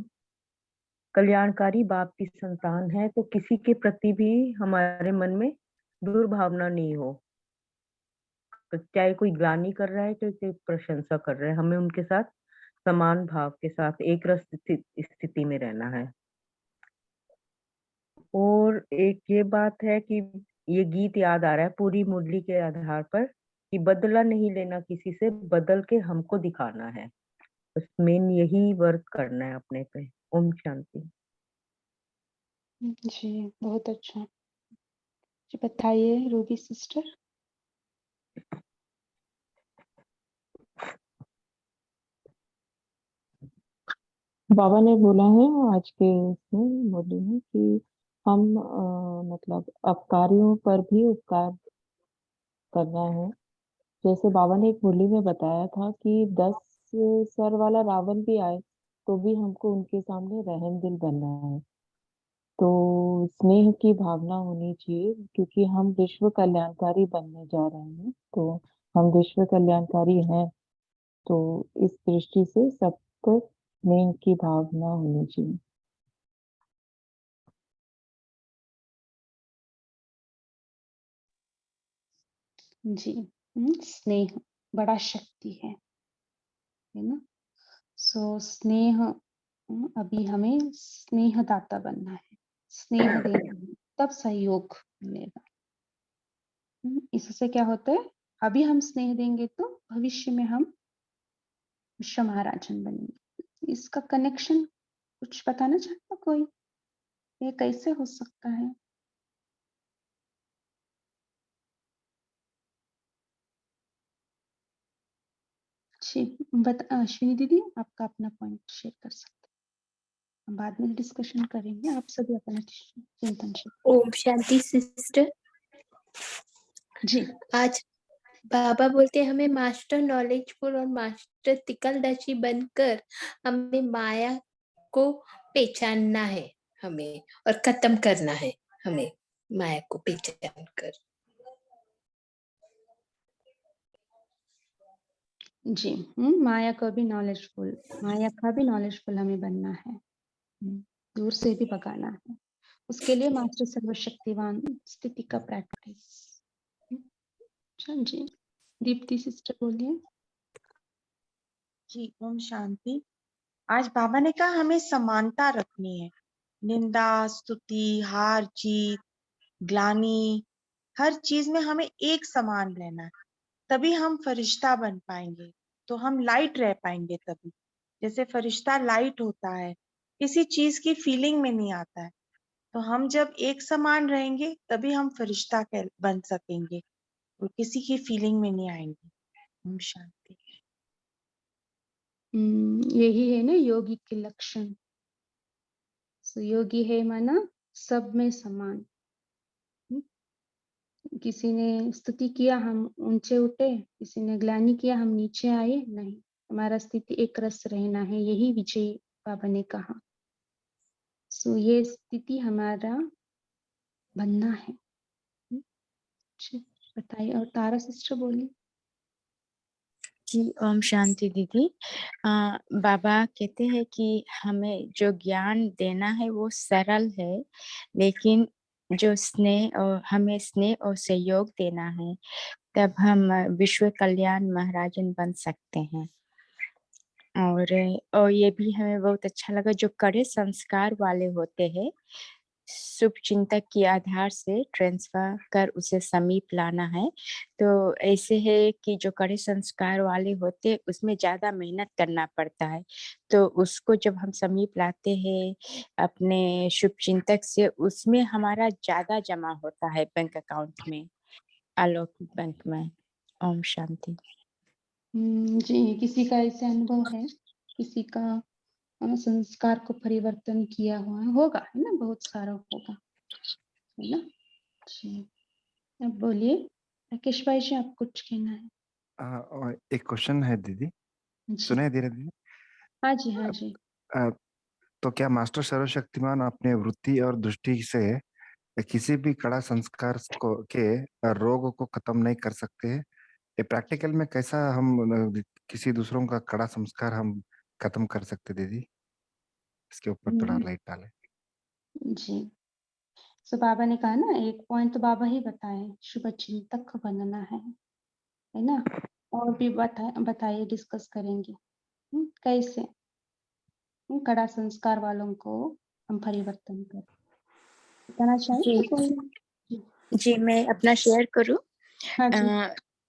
कल्याणकारी बाप की संतान है, तो किसी के प्रति भी हमारे मन में दुर्भावना नहीं हो। तो चाहे कोई ग्लानि कर रहा है चाहे कोई प्रशंसा कर रहा है, हमें उनके साथ समान भाव के साथ एक रस स्थिति में रहना है। और एक ये बात है कि ये गीत याद आ रहा है पूरी मुरली के आधार पर कि बदला नहीं लेना किसी से, बदल के हमको दिखाना है। बस मेन यही वर्क करना है अपने पे। ओम शांति। जी, बहुत अच्छा। जी, बताइए रूबी सिस्टर। बाबा ने बोला है आज के इसमें बोली है कि हम मतलब अपकारियों पर भी उपकार करना है। जैसे बाबा ने एक मुरली में बताया था कि 10 सर वाला रावण भी आए तो भी हमको उनके सामने रहम दिल बनना है। तो स्नेह की भावना होनी चाहिए क्योंकि हम विश्व कल्याणकारी बनने जा रहे हैं। तो हम विश्व कल्याणकारी हैं, तो इस दृष्टि से सब पर स्नेह की भावना होनी चाहिए। जी, स्नेह बड़ा शक्ति है ना? सो स्नेह अभी हमें स्नेहदाता बनना है, स्नेह देना है, तब सहयोग मिलेगा। इससे क्या होता है, अभी हम स्नेह देंगे तो भविष्य में हम विश्व महाराजन बनेंगे। इसका कनेक्शन कुछ बताना चाहता कोई? ये कैसे हो सकता है? जी, अश्विनी दीदी आपका अपना पॉइंट शेयर कर सकते हैं, हम बाद में डिस्कशन करेंगे। आप सभी अपना चिंतन शेयर। ओम शांति सिस्टर। जी, आज बाबा बोलते हैं हमें मास्टर नॉलेजफुल और मास्टर तिकलदर्शी बनकर हमें माया को पहचानना है हमें, और खत्म करना है हमें माया को पहचान कर। जी, माया का भी नॉलेजफुल हमें बनना है, दूर से भी भगाना है। उसके लिए मास्टर सर्वशक्तिवान स्थिति का प्रैक्टिस। जी, दीप्ति सिस्टर बोलिए। जी, ओम शांति। आज बाबा ने कहा हमें समानता रखनी है। निंदा, स्तुति, हार जीत, ग्लानि, हर चीज में हमें एक समान रहना है, तभी हम फरिश्ता बन पाएंगे। तो हम लाइट रह पाएंगे तभी। जैसे फरिश्ता लाइट होता है, किसी चीज की फीलिंग में नहीं आता है। तो हम जब एक समान रहेंगे तभी हम फरिश्ता बन सकेंगे और किसी की फीलिंग में नहीं आएंगे। ओम शांति। यही है ना योगी के लक्षण। योगी है माना सब में समान। किसी ने स्तुति किया हम ऊंचे उठे, किसी ने ग्लानि किया हम नीचे आए, नहीं, हमारा स्थिति एक रस रहना है, यही विजय बाबा ने कहा। सो ये स्थिति हमारा बनना है। बताइए। और तारा सिस्टर बोलिए। जी, ओम शांति दीदी। बाबा कहते हैं कि हमें जो ज्ञान देना है वो सरल है, लेकिन जो स्नेह और हमें स्नेह और सहयोग देना है, तब हम विश्व कल्याण महाराजन बन सकते हैं। और ये भी हमें बहुत अच्छा लगा, जो कड़े संस्कार वाले होते हैं, शुभ चिंतक के आधार से ट्रांसफर कर उसे समीप लाना है। तो ऐसे है कि जो कड़े संस्कार वाले होते हैं उसमें ज्यादा मेहनत करना पड़ता है, तो उसको जब हम समीप लाते हैं अपने शुभ चिंतक से, उसमें हमारा ज्यादा जमा होता है बैंक अकाउंट में, अलौकिक बैंक में। ओम शांति। जी, किसी का ऐसे अनुभव है, किसी का संस्कार को परिवर्तन किया हुआ होगा, है ना, बहुत सारा होगा, है ना। जी, अब बोलिए राकेश भाई जी, आप कुछ कहना है? और एक क्वेश्चन है दीदी, सुने धीरे दीदी। हाँ जी, हाँ जी। तो क्या मास्टर सर्वशक्तिमान अपने वृत्ति और दृष्टि से किसी भी कड़ा संस्कार के रोग को खत्म नहीं कर सकते हैं? ये प्रैक्टिकल में कैसा हम किसी दूसरों का कड़ा संस्कार हम खत्म कर सकते दीदी? इसके ऊपर थोड़ा लाइट डालें। जी, तो बाबा ने कहा ना, एक पॉइंट तो बाबा ही बताए, शुभ चिंतक बनना है ना। और भी बताइए, डिस्कस करेंगे कैसे कड़ा संस्कार वालों को हम परिवर्तन करें। बताना चाहिए जी, कोई? जी मैं अपना शेयर करूं। हाँ जी।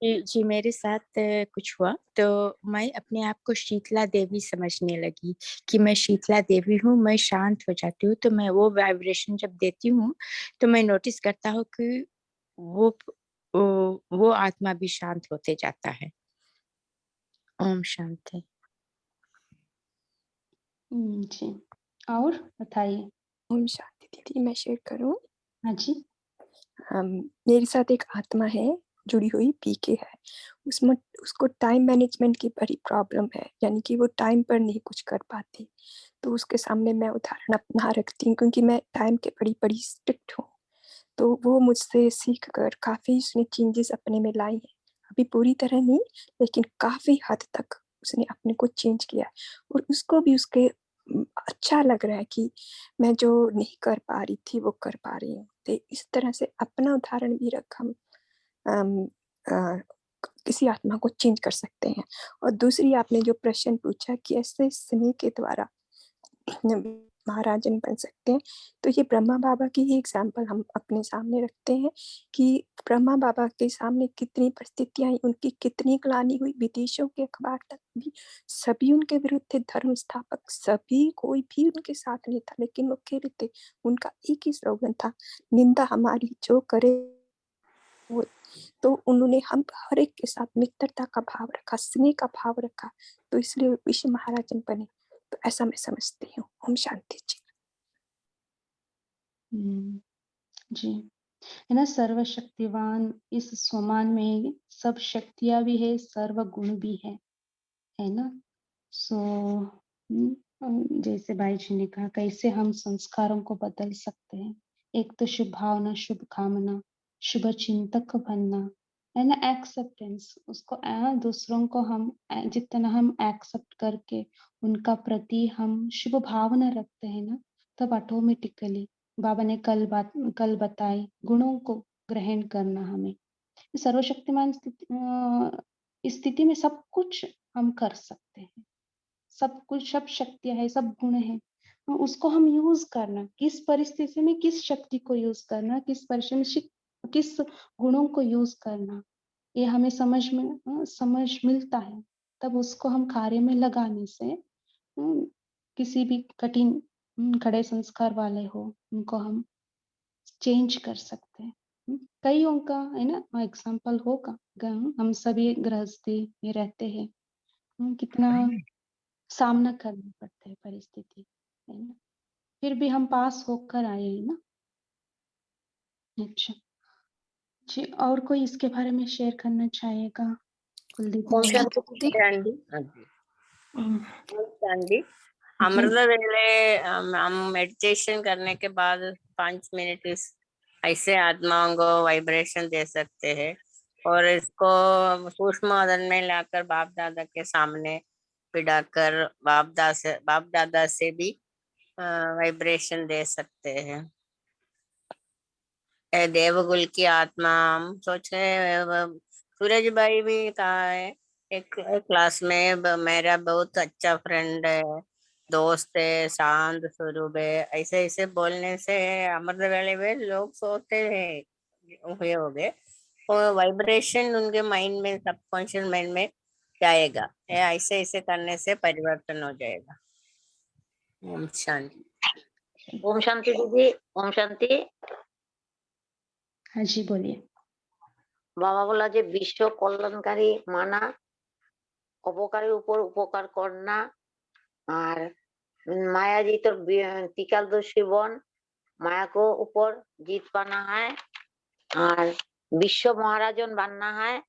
जी मेरे साथ कुछ हुआ तो मैं अपने आप को शीतला देवी समझने लगी कि मैं शीतला देवी हूँ, मैं शांत हो जाती हूँ। तो मैं वो वाइब्रेशन जब देती हूँ तो मैं नोटिस करता हूँ कि वो आत्मा भी शांत होते जाता है। ओम शांति। जी, और बताइए। ओम शांति दीदी, मैं शेयर करूं? हाँ जी। मेरे साथ एक आत्मा है जुड़ी हुई, पीके है। उसमें उसको टाइम मैनेजमेंट की बड़ी प्रॉब्लम है, यानी कि वो टाइम पर नहीं कुछ कर पाती। तो उसके सामने मैं उदाहरण अपना रखती हूँ, क्योंकि मैं टाइम के बड़ी स्ट्रिक्ट हूँ। तो वो मुझसे सीख कर काफ़ी उसने चेंजेस अपने में लाई हैं। अभी पूरी तरह नहीं, लेकिन काफ़ी हद तक उसने अपने को चेंज किया और उसको भी उसके अच्छा लग रहा है कि मैं जो नहीं कर पा रही थी वो कर पा रही हूँ। तो इस तरह से अपना उदाहरण भी रख हम किसी आत्मा को चेंज कर सकते हैं। और दूसरी आपने जो प्रश्न पूछा कि ऐसे स्नेह के द्वारा महाराजन बन सकते हैं, तो ये ब्रह्मा बाबा की ही एग्जाम्पल हम अपने सामने रखते हैं कि ब्रह्मा बाबा के सामने कितनी परिस्थितियां आई, उनकी कितनी ग्लानि हुई, विदेशों के अखबार तक भी सभी उनके विरुद्ध थे, धर्म स्थापक सभी, कोई भी उनके साथ नहीं था, लेकिन वो अकेले थे। उनका एक ही स्लोगन था, निंदा हमारी जो करे वो। तो उन्होंने हम हर एक के साथ मित्रता का भाव रखा, स्नेह का भाव रखा, तो इसलिए विश्व महाराजन बने। तो ऐसा मैं समझती हूँ। ओम शांति जी। जी, है ना, सर्वशक्तिवान इस स्वमान में सब शक्तियां भी है, सर्व गुण भी है ना। सो जैसे भाई जी ने कहा, कैसे हम संस्कारों को बदल सकते हैं। एक तो शुभ भावना, शुभ कामना, शुभ चिंतक बनना, है ना, एक्सेप्टेंस। उसको दूसरों को हम जितना हम एक्सेप्ट करके उनका प्रति हम शुभ भावना रखते हैं ना, तब ऑटोमेटिकली बाबा ने कल बताए गुणों को ग्रहण करना हमें। सर्वशक्तिमान स्थिति में सब कुछ हम कर सकते हैं, सब कुछ, सब शक्तियां है, सब गुण है, उसको हम यूज करना, किस परिस्थिति में किस शक्ति को यूज करना, किस परिस्थिति में किस गुणों को यूज करना, ये हमें समझ मिलता है। तब उसको हम कार्य में लगाने से किसी भी कठिन खड़े संस्कार वाले हो उनको हम चेंज कर सकते हैं। कईयों का है ना एग्जाम्पल होगा, हम सभी गृहस्थी में रहते हैं, कितना सामना करना पड़ता है परिस्थिति, है ना, फिर भी हम पास होकर आए हैं ना। अच्छा जी, और कोई इसके बारे में शेयर करना चाहेगा? कुलदीप ओम बाबा। शांति आंटी। आंटी, जी अमृत वेले हम मेडिटेशन करने के बाद 5 मिनट ऐसे आत्माओं को वाइब्रेशन दे सकते हैं और इसको सूक्ष्म मदन में लाकर बाप दादा के सामने पिढ़ाकर बाप दादा से भी वाइब्रेशन दे सकते हैं। देवकुल की आत्मा हम सोच रहे हैं, सूरज भाई भी कहा है, एक क्लास में मेरा बहुत अच्छा फ्रेंड है, दोस्त है, शांत स्वरूप है, ऐसे ऐसे बोलने से अमृत वेले में लोग सोचते हैं हुए हो गए और वाइब्रेशन उनके माइंड में, सबकॉन्शियस माइंड में जाएगा। ऐसे ऐसे करने से परिवर्तन हो जाएगा। ओम शांति। ओम शांति दीदी। ओम शांति। हाँ जी, बोलिए। বাবা বলা যে বিশ্ব কল্যাণকারী মানা, অপকারের উপর উপকার কর না, আর माया तो টিকালদর্শী বন, माया को ऊपर जीत पाना है और विश्व महाराजन बनना है,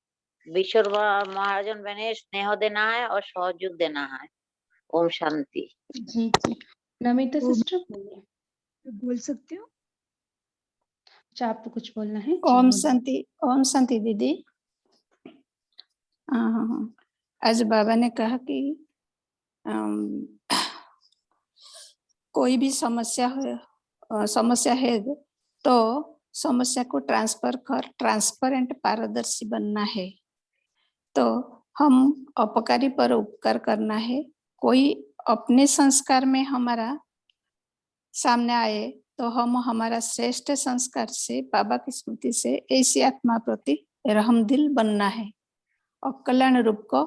विश्व महाराजन बने स्नेह देना है और सहयोग देना है। ओम शांति। जी जी, नमिता सिस्टर बोलिए। बोल सकती हूँ? अच्छा, आपको कुछ बोलना है? जी, ओम बोलिए। शांति। ओम शांति दीदी। हाँ, आज बाबा ने कहा कि कोई भी समस्या है तो समस्या को ट्रांसफर कर ट्रांसपेरेंट पारदर्शी बनना है। तो हम अपकारी पर उपकार करना है। कोई अपने संस्कार में हमारा सामने आए तो हम हमारा श्रेष्ठ संस्कार से, बाबा की स्मृति से ऐसी आत्मा प्रति रहमदिल बनना है। अकल्याण रूप को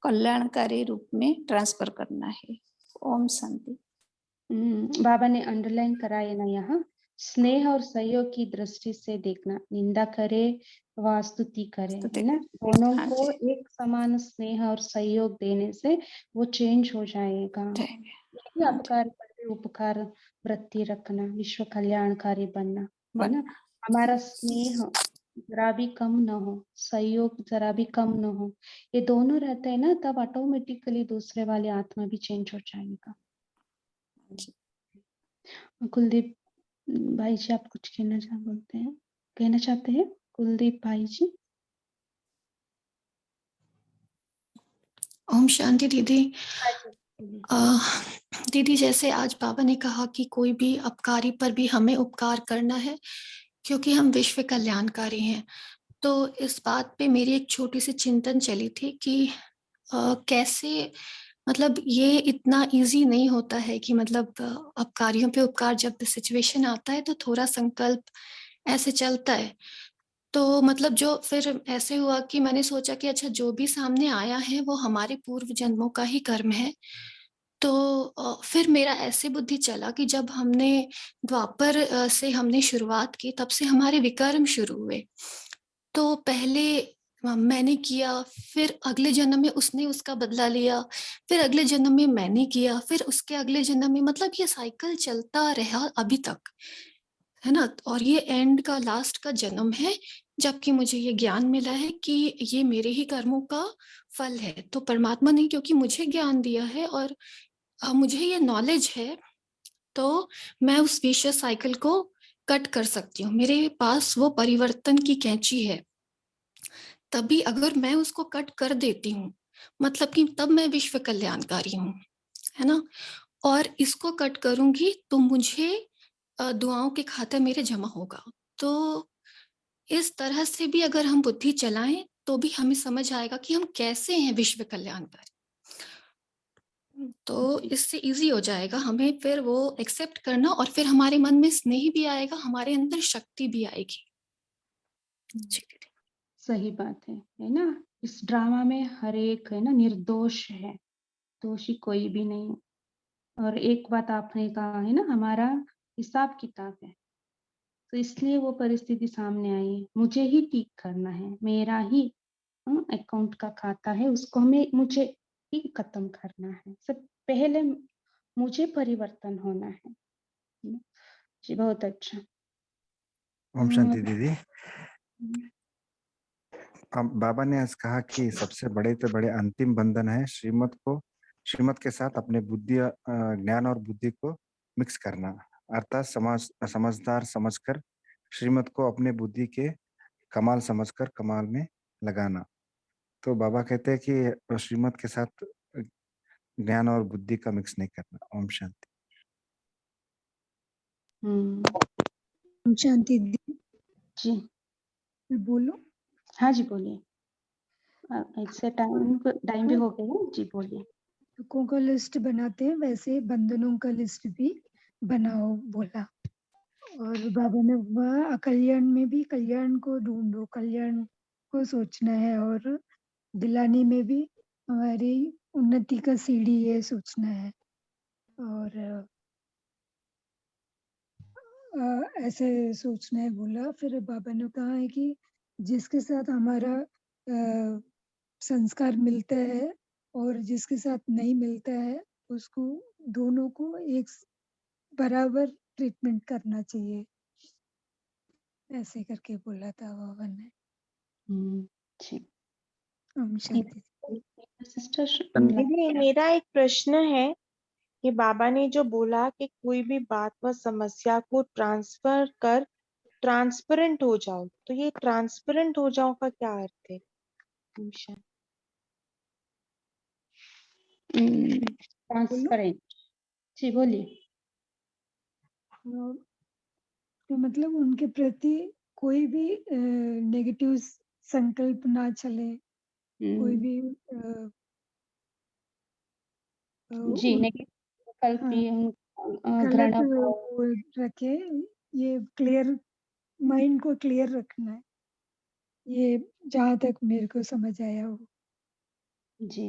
कल्याणकारी रूप में ट्रांसफर करना है। ओम शांति। बाबा ने अंडरलाइन कराया ना यहाँ, स्नेह और सहयोग की दृष्टि से देखना, निंदा करे व स्तुति करे, है ना, दोनों हाँ को जी। एक समान स्नेह और सहयोग देने से वो चेंज हो जाएगा। जाएंगे। यही हाँ जी। अपकार पर उपकार वृत्ति रखना, विश्व कल्याणकारी बनना, है ना, बनना। हमारा स्नेह जरा भी कम न हो, सहयोग जरा भी कम न हो, ये दोनों रहते हैं ना, तब ऑटोमेटिकली दूसरे वाले आत्मा भी चेंज हो जाएगा। जी। कुलदीप भाई जी, आप कुछ कहना चाहते हैं कुलदीप भाई जी? ओम शांति दीदी। हाँ जी। दीदी, जैसे आज बाबा ने कहा कि कोई भी अपकारी पर भी हमें उपकार करना है क्योंकि हम विश्व कल्याणकारी हैं, तो इस बात पे मेरी एक छोटी सी चिंतन चली थी कि कैसे, मतलब ये इतना इजी नहीं होता है कि मतलब अपकारियों पे उपकार, जब सिचुएशन आता है तो थोड़ा संकल्प ऐसे चलता है। तो मतलब जो फिर ऐसे हुआ कि मैंने सोचा कि अच्छा, जो भी सामने आया है वो हमारे पूर्व जन्मों का ही कर्म है। तो फिर मेरा ऐसे बुद्धि चला कि जब हमने द्वापर से हमने शुरुआत की, तब से हमारे विकर्म शुरू हुए। तो पहले मैंने किया, फिर अगले जन्म में उसने उसका बदला लिया, फिर अगले जन्म में मैंने किया, फिर उसके अगले जन्म में, मतलब ये साइकिल चलता रहा अभी तक, है ना। और ये एंड का, लास्ट का जन्म है, जबकि मुझे ये ज्ञान मिला है कि ये मेरे ही कर्मों का फल है। तो परमात्मा ने क्योंकि मुझे ज्ञान दिया है और मुझे ये नॉलेज है, तो मैं उस विशेष साइकिल को कट कर सकती हूँ। मेरे पास वो परिवर्तन की कैंची है, तभी अगर मैं उसको कट कर देती हूँ, मतलब कि तब मैं विश्व कल्याणकारी हूँ, है ना। और इसको कट करूंगी तो मुझे दुआओं के खाते मेरे जमा होगा। तो इस तरह से भी अगर हम बुद्धि चलाएं तो भी हमें समझ आएगा कि हम कैसे हैं विश्व कल्याणकारी। तो इससे इजी हो जाएगा हमें फिर वो एक्सेप्ट करना, और फिर हमारे मन में स्नेह भी आएगा, हमारे अंदर शक्ति भी आएगी। जी दीदी। सही बात है ना। इस ड्रामा में हर एक, है ना, निर्दोष है, दोषी कोई भी नहीं। और एक बात आपने कहा है ना, हमारा हिसाब किताब है, तो इसलिए वो परिस्थिति सामने आई है, मुझे ही ठीक करना है, मेरा ही अकाउंट का खाता है, उसको मुझे ही खत्म करना है। सब पहले मुझे परिवर्तन होना है। जी बहुत अच्छा। ओम शांति दीदी। हम्म, अब बाबा ने आज कहा कि सबसे बड़े से बड़े अंतिम बंधन है श्रीमत के साथ अपने बुद्धि, ज्ञान और बुद्धि को मिक्स करना, अर्थात समझदार समझकर श्रीमत को अपने बुद्धि के कमाल समझकर कमाल में लगाना। तो बाबा कहते हैं कि श्रीमत के साथ ज्ञान और बुद्धि का मिक्स नहीं करना। ओम शांति। ओम शांति दीदी। जी मैं बोलूं? हाँ जी बोलिए। ऐसे टाइम भी हो गया है। जी बोलिए। दुखों का लिस्ट बनाते हैं, वैसे बंधनों का लिस्ट भी बनाओ बोला। और बाबा ने वह कल्याण में भी कल्याण को ढूंढो, कल्याण को सोचना है, और दिलाने में भी हमारी उन्नति का सीढ़ी है सोचना है। और ऐसे सोचना है बोला। फिर बाबा ने कहा है कि जिसके साथ हमारा संस्कार मिलता है और जिसके साथ नहीं मिलता है, उसको दोनों को एक बराबर ट्रीटमेंट करना चाहिए, ऐसे करके बोला था बाबा ने। जी। ओम शांति। सिस्टर दीदी मेरा एक प्रश्न है कि बाबा ने जो बोला कि कोई भी बात व समस्या को ट्रांसफर कर ट्रांसपेरेंट हो जाओ, तो ये ट्रांसपेरेंट हो जाओ का क्या अर्थ है? ट्रांसपेरेंट। जी बोलिए। तो मतलब उनके प्रति कोई भी नेगेटिव संकल्प ना चले, कोई भी जी नेगेटिव संकल्प गलत घृणा वो रखे। ये क्लियर, माइंड को क्लियर रखना है, ये जहाँ तक मेरे को समझ आया हो। जी।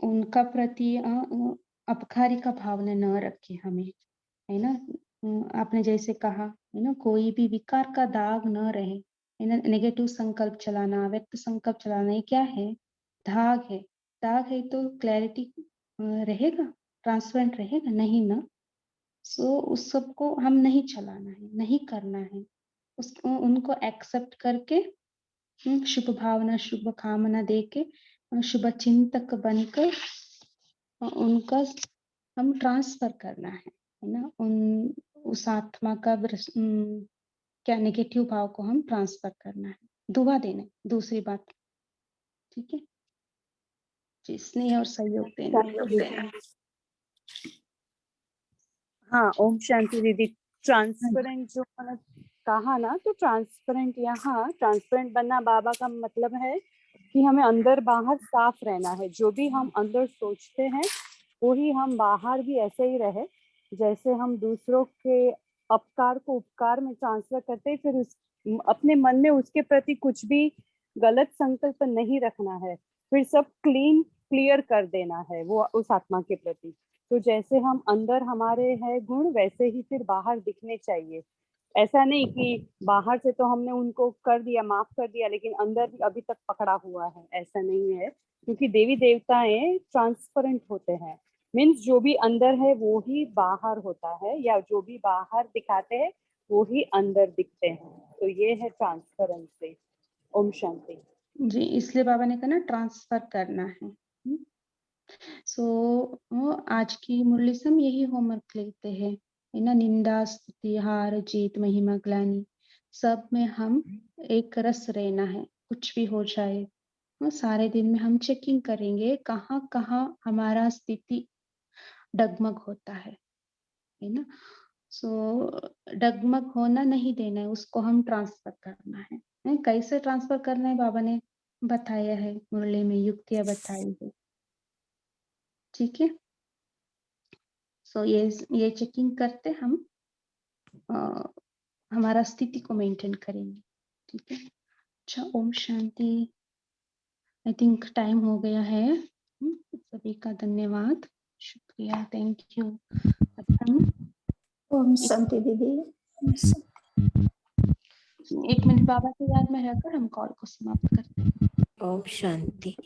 उनका प्रति अपकारी का भावना न रखे हमें, है ना। आपने जैसे कहा, है ना, कोई भी विकार का दाग न रहे, है ना। नेगेटिव संकल्प चलाना, व्यक्त संकल्प चलाना, ये क्या है? दाग है। दाग है तो क्लैरिटी रहेगा, ट्रांसपेरेंट रहेगा नहीं ना। सो उस सबको हम नहीं चलाना है, नहीं करना है। उनको एक्सेप्ट करके शुभ भावना, शुभ कामना देके, शुभ चिंतक बनकर उनका हम ट्रांसफर करना है ना। उस आत्मा का क्या नेगेटिव भाव को हम ट्रांसफर करना है, दुआ देना है, दूसरी बात। ठीक है जी, स्नेह और सहयोग देना। हाँ, ओम शांति दीदी। हाँ ट्रांसपेरेंट जो मैंने कहा ना, तो ट्रांसपेरेंट यहाँ ट्रांसपेरेंट बनना बाबा का मतलब है कि हमें अंदर बाहर साफ रहना है। जो भी हम अंदर सोचते हैं वो ही हम बाहर भी ऐसे ही रहे। जैसे हम दूसरों के अपकार को उपकार में ट्रांसफर करते हैं, फिर अपने मन में उसके प्रति कुछ भी गलत संकल्प नहीं रखना है, फिर सब क्लियर कर देना है वो उस आत्मा के प्रति। तो जैसे हम अंदर हमारे है गुण, वैसे ही फिर बाहर दिखने चाहिए। ऐसा नहीं कि बाहर से तो हमने उनको कर दिया, माफ कर दिया, लेकिन अंदर भी अभी तक पकड़ा हुआ है, ऐसा नहीं है। क्योंकि देवी देवताएं ट्रांसपेरेंट होते हैं, मीन्स जो भी अंदर है वो ही बाहर होता है, या जो भी बाहर दिखाते हैं वो ही अंदर दिखते हैं। तो ये है ट्रांसपेरेंसी। ओम शांति जी। इसलिए बाबा ने कहा ना, ट्रांसफर करना है। सो आज की मुरली से हम यही होमवर्क लेते हैं, है ना। निंदा, स्तुति, हार जीत, महिमा, ग्लानि, सब में हम एक रस रहना है। कुछ भी हो जाए, सारे दिन में हम चेकिंग करेंगे कहाँ कहाँ हमारा स्थिति डगमग होता है ना। सो डगमग होना नहीं देना है, उसको हम ट्रांसफर करना है। कैसे ट्रांसफर करना है बाबा ने बताया है, मुरली में युक्तियां बताई है। ठीक है। सो ये चेकिंग करते हम हमारा स्थिति को मेंटेन करेंगे। ठीक है। अच्छा, Om Shanti. I think time हो गया है। सभी का धन्यवाद, शुक्रिया, थैंक यू। ओम शांति दीदी। 1 मिनट बाबा की याद में रहकर हम कॉल को समाप्त करते हैं। Om Shanti.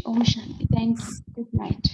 Om Shanti, thank you, good night.